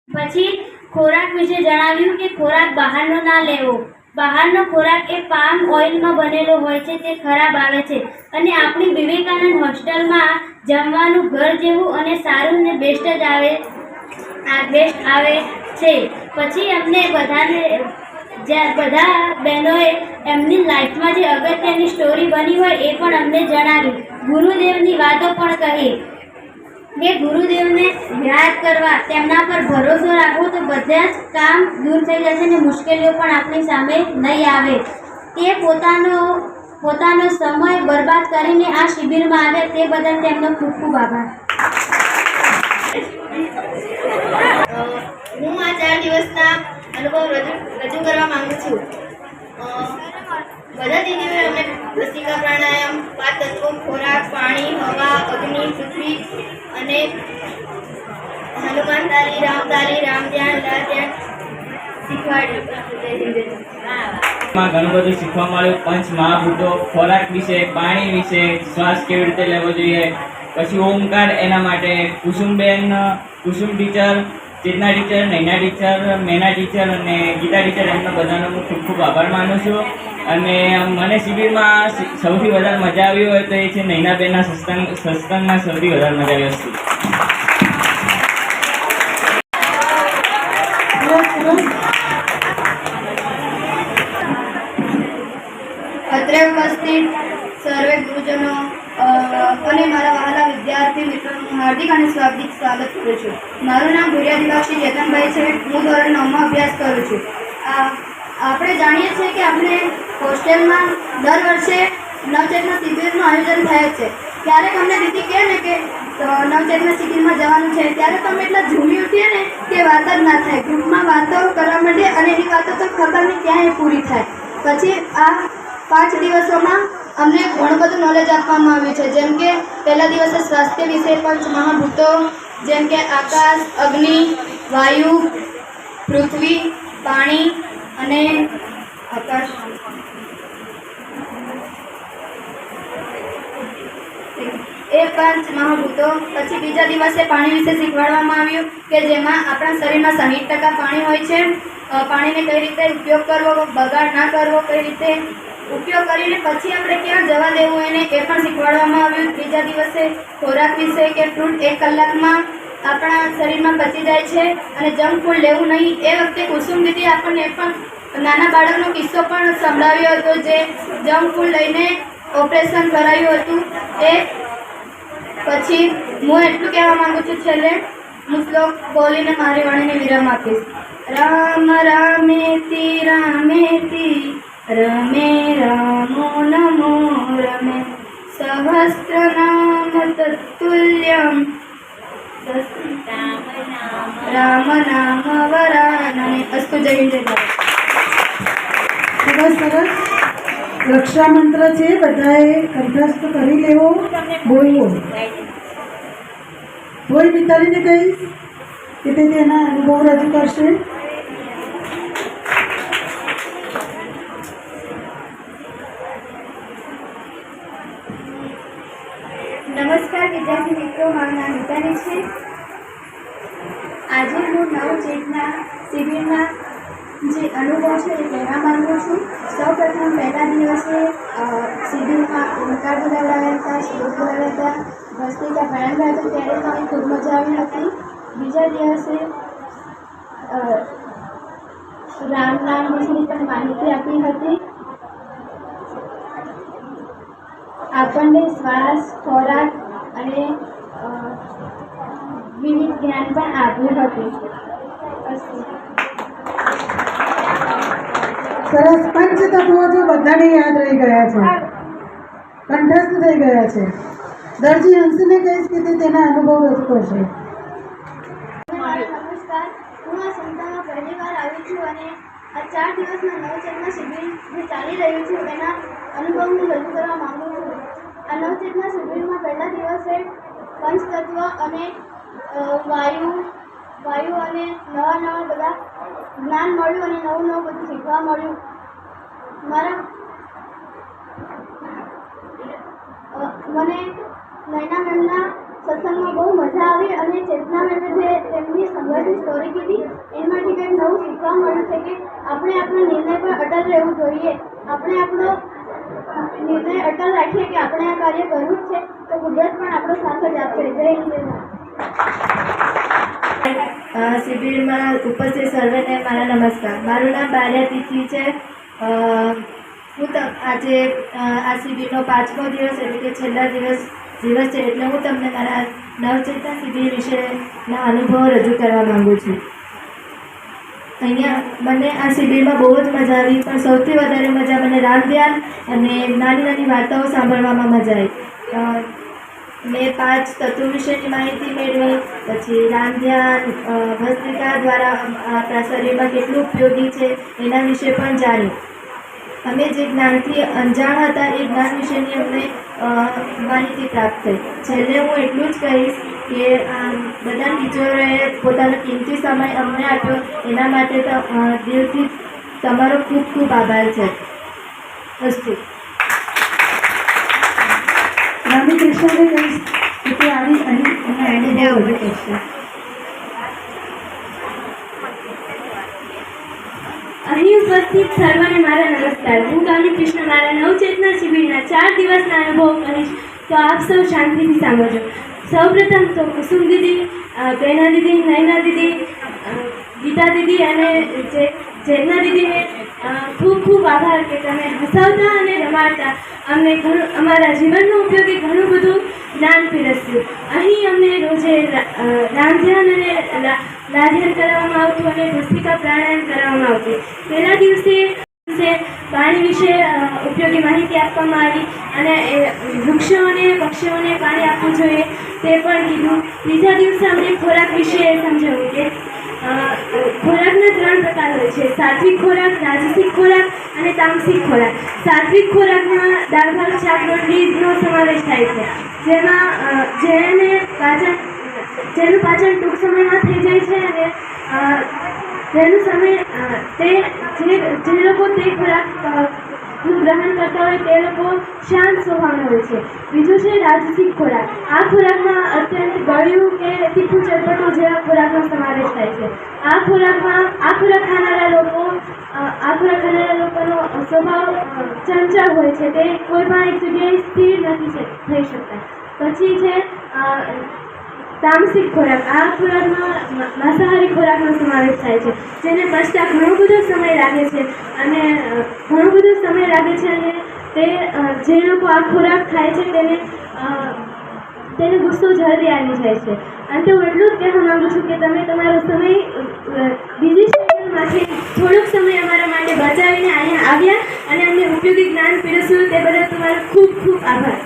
પછી ખોરાક વિશે જણાવ્યું કે ખોરાક બહારનો ના લેવો. બહારનો ખોરાક એ પામ ઓઇલમાં બનેલો હોય છે, તે ખરાબ આવે છે. અને આપણી વિવેકાનંદ હોસ્ટેલમાં જમવાનું ઘર જેવું અને સારું ને બેસ્ટ આવે છે. પછી અમને બધા બહેનોએ એમની લાઈફમાં જે અગત્યની સ્ટોરી બની હોય એ પણ અમને જણાવી. ગુરુદેવની વાતો પણ કહી કે ગુરુદેવને યાદ કરવા, તેમના પર ભરોસો રાખવો તો બધા જ કામ દૂર થઈ જશે અને મુશ્કેલીઓ પણ આપણી સામે નહીં આવે. તે પોતાનો સમય બરબાદ કરીને આ શિબિરમાં આવે તે બદલ તેમનો ખૂબ ખૂબ આભાર. હું આ 4 દિવસના અનુભવ રજૂ કરવા માંગુ છું. બધા દીદીઓએ અમને ભસ્ત્રિકા પ્રાણાયામ, 5 તત્વો, ખોરાક, પાણી, હવા, અગ્નિ, પૃથ્વી અને હનુમાન તાલી, રામ ધ્યાન, લાલ ધ્યાન શીખવાડ્યું. ઘણું બધું શીખવા મળ્યું. પંચ મહાભૂતો, ખોરાક વિશે, પાણી વિશે, શ્વાસ કેવી રીતે લેવો જોઈએ, પછી ઓમકાર, એના માટે કુસુમ ટીચર, ચેતના ટીચર, નૈના ટીચર, મેના ટીચર અને ગીતા ટીચર, એમનો બધાનો હું ખૂબ ખૂબ આભાર માનું છું. અને મને શિબિરમાં સૌથી વધારે મજા આવી હોય તો એ છે નૈનાબેનના સત્સંગમાં સૌથી વધારે મજા આવી હતી. અત્રે ઉપસ્થિત સર્વે ગુરુજનો અને મારા વહાલા વિદ્યાર્થી મિત્રોનું હાર્દિક અને શાબ્દિક સ્વાગત કરું છું. મારું નામ ભૂરિયા દિવાક્ષી ચેતનભાઈ છે. હું ધોરણ 9માં અભ્યાસ કરું છું. આપણે જાણીએ છીએ કે આપણે હોસ્ટેલમાં દર વર્ષે નવચેતના શિબિરનું આયોજન થાય છે. ક્યારેક અમને દીદી કહે ને કે નવચેતના શિબિરમાં જવાનું છે, ત્યારે તમે એટલા ઝૂમી ઉઠીએ ને કે વાત જ ના થાય. ગ્રુપમાં વાતો કરવા માંડીએ અને એની વાતો તો ખબર નહીં ક્યાંય પૂરી થાય. પછી આ 5 દિવસોમાં અમને ઘણું બધું નોલેજ આપવામાં આવ્યું છે. જેમ કે પહેલા દિવસે સ્વાસ્થ્ય વિશે, પંચ મહાભૂતો જેમ કે આકાશ, અગ્નિ, વાયુ, પૃથ્વી, પાણી અને આકાશ એ 5 મહાભૂતો. પછી બીજા દિવસે પાણી વિશે શીખવાડવામાં આવ્યું કે જેમાં આપણા શરીરમાં 60% પાણી હોય છે. પાણીને કઈ રીતે ઉપયોગ કરવો, બગાડ ના કરવો, કઈ રીતે ઉપયોગ કરીને પછી આપણે ક્યાં જવા દેવું એને એ પણ શીખવાડવામાં આવ્યું. ત્રીજા દિવસે ખોરાક વિશે કે ફ્રૂટ 1 કલાકમાં આપણા શરીરમાં પચી જાય છે અને જંક ફૂડ લેવું નહીં. એ વખતે કુસુમ દીદી આપણને પણ નાના બાળકનો કિસ્સો પણ સંભળાવ્યો હતો, જે જંક ફૂડ લઈને ઓપરેશન કરાયું હતું. એ પછી હું એટલું કહેવા માંગુ છું, છેલ્લે હું શ્લોક બોલીને મારી વાણીને વિરામ આપીશ. રામ રામેતિ રામેતિ રમે રામો નમો રમે સહસ્રનામ તત્તુલ્યમ રામ નામ વરાનને. અસ્તુ. જય હિન્દ, જય ભારત. ખૂબ સરસ. રક્ષા મંત્ર છે, બધાએ કંઠસ્થ કરી લેવો, બોલવો. બોલ મિતાલીને કહીશ કે તે તેના અનુભવ રજૂ કરશે. નમસ્કાર વિદ્યાર્થી મિત્રો, મારું નામ મિતાલી છે. આજે હું નવચેતના શિબિરના જે અનુભવ છે એ કહેવા માંગુ છું. સૌપ્રથમ પહેલા દિવસે શિબિરમાં ઓમકાર બોલાવ્યા હતા, શ્લોક બોલાવ્યા હતા, ભસ્ત્રિકા પ્રાણાયામ હતું, ત્યારે પણ ખૂબ મજા આવી હતી. બીજા દિવસે રામ નામ વિશેની પણ માહિતી આપી હતી. આપણને શ્વાસ, ખોરાક અને વિવિધ જ્ઞાન પણ આપ્યું હતું. સરસ. પંચ તત્વો જો બધાને યાદ રહી ગયા છે, કંઠસ્થ થઈ ગયા છે. દરજી હંસને કહીશ કે તે તેના અનુભવ રજૂ કરશે. નમસ્કાર, હું આ સંસ્થામાં પહેલી વાર આવી છું અને આ 4 દિવસના નવચેતના શિબિર જે ચાલી રહ્યું છે એના અનુભવ હું રજૂ કરવા માંગુ છું. આ નવચેતના શિબિરમાં પહેલા દિવસે પંચતત્વ અને વાયુ અને નવા બધા જ્ઞાન મળ્યું અને નવું બધું શીખવા મળ્યું. મને નૈના મેમના સત્સંગમાં બહુ મજા આવી અને ચેતના મેમે જે તેમની સંઘર્ષની સ્ટોરી કીધી એમાંથી કંઈક નવું શીખવા મળ્યું છે કે આપણે આપણો નિર્ણય પર અટલ રહેવું જોઈએ. આપણે આપણો નિર્ણય અટલ રાખીએ કે આપણે આ કાર્ય કરવું જ છે તો કુદરત પણ આપણો સાથ જ આપશે. જય હિન્દ, જય ભારત. શિબિરમાં ઉપસ્થિત સર્વેને મારા નમસ્કાર. મારું નામ બાર્યા તિથિ છે. આજે આ શિબિરનો 5મો દિવસ એટલે કે છેલ્લા દિવસ છે એટલે હું તમને મારા નવચેતન શિબિર વિશેના અનુભવો રજૂ કરવા માગું છું. અહીંયા મને આ શિબિરમાં બહુ જ મજા આવી, પણ સૌથી વધારે મજા મને રામ ધ્યાન અને નાની નાની વાર્તાઓ સાંભળવામાં મજા આવી. મેં 5 તત્વો વિશેની માહિતી મેળવી, પછી રામ ધ્યાન ભસ્ત્રિકા દ્વારા આપણા શરીરમાં કેટલું ઉપયોગી છે એના વિશે પણ જાણ્યું. અમે જે જ્ઞાનથી અંજાણ હતા એ જ્ઞાન વિશેની અમને માહિતી પ્રાપ્ત થઈ. છેલ્લે હું એટલું જ કહીશ કે બધા ટીચરોએ પોતાનો કિંમતી સમય અમને આપ્યો એના માટે તો દિલથી તમારો ખૂબ ખૂબ આભાર છે. અસ્તુ. રામકૃષ્ણને કહીશ કે તે આવી અહીં એના અનુભવ રજૂ કરશે. અહીં ઉપસ્થિત સર્વને મારા નમસ્કાર. હું ગાંધી કૃષ્ણ મારા નવચેતના શિબિરના 4 દિવસના અનુભવ કહીશ તો આપ સૌ શાંતિથી સાંભળજો. સૌપ્રથમ તો કુસુમ દીદી, બેના દીદી, નયના દીદી, ગીતા દીદી અને ચેતના દીદીને ખૂબ ખૂબ આભાર કે તમે હસાવતા અને રમાડતા અમને અમારા જીવનનું ઉપયોગી ઘણું બધું જ્ઞાન પીરસ્યું. અહીં અમને રોજે રામ ધ્યાન અને લાધ્યાન કરવામાં આવતું અને ભસ્ત્રિકા પ્રાણાયામ કરવામાં આવતું. પહેલા દિવસે પાણી વિશે ઉપયોગી માહિતી આપવામાં આવી અને વૃક્ષો અને પક્ષીઓને પાણી આપવું જોઈએ તે પણ કીધું. ત્રીજા દિવસે અમને ખોરાક વિશે સમજાવ્યું કે ખોરાકના 3 પ્રકાર હોય છે: સાત્વિક ખોરાક, રાજસિક ખોરાક અને તામસિક ખોરાક. સાત્વિક ખોરાકમાં દાળ ભાત શાક રોટલીનો સમાવેશ થાય છે, જેનું પાચન ટૂંક સમયમાં થઈ જાય છે અને જે લોકો તે ખોરાકનું ગ્રહણ કરતા હોય તે લોકો શાંત સ્વભાવના હોય છે. બીજું છે રાજસિક ખોરાક. આ ખોરાકમાં અત્યંત ગળ્યું કે તીખું ચટપટું જેવા ખોરાકનો સમાવેશ થાય છે. આ ખોરાક ખાનારા લોકોનો સ્વભાવ ચંચળ હોય છે, તે કોઈ પણ એક જગ્યાએ સ્થિર નથી થઈ શકતા. પછી છે તામસિક ખોરાક. આ ખોરાકમાં માંસાહારી ખોરાકનો સમાવેશ થાય છે, જેને પચતા ઘણો બધો સમય લાગે છે અને તે જે લોકો આ ખોરાક ખાય છે તેને ગુસ્સો જલ્દી આવી જાય છે. અંતે હું એટલું જ કહેવા માગું છું કે તમે તમારો સમય બીજી શેડ્યુલમાંથી થોડોક સમય અમારા માટે બચાવીને અહીંયા આવ્યા અને અમને ઉપયોગી જ્ઞાન પીરસ્યું તે બદલ તમારો ખૂબ ખૂબ આભાર.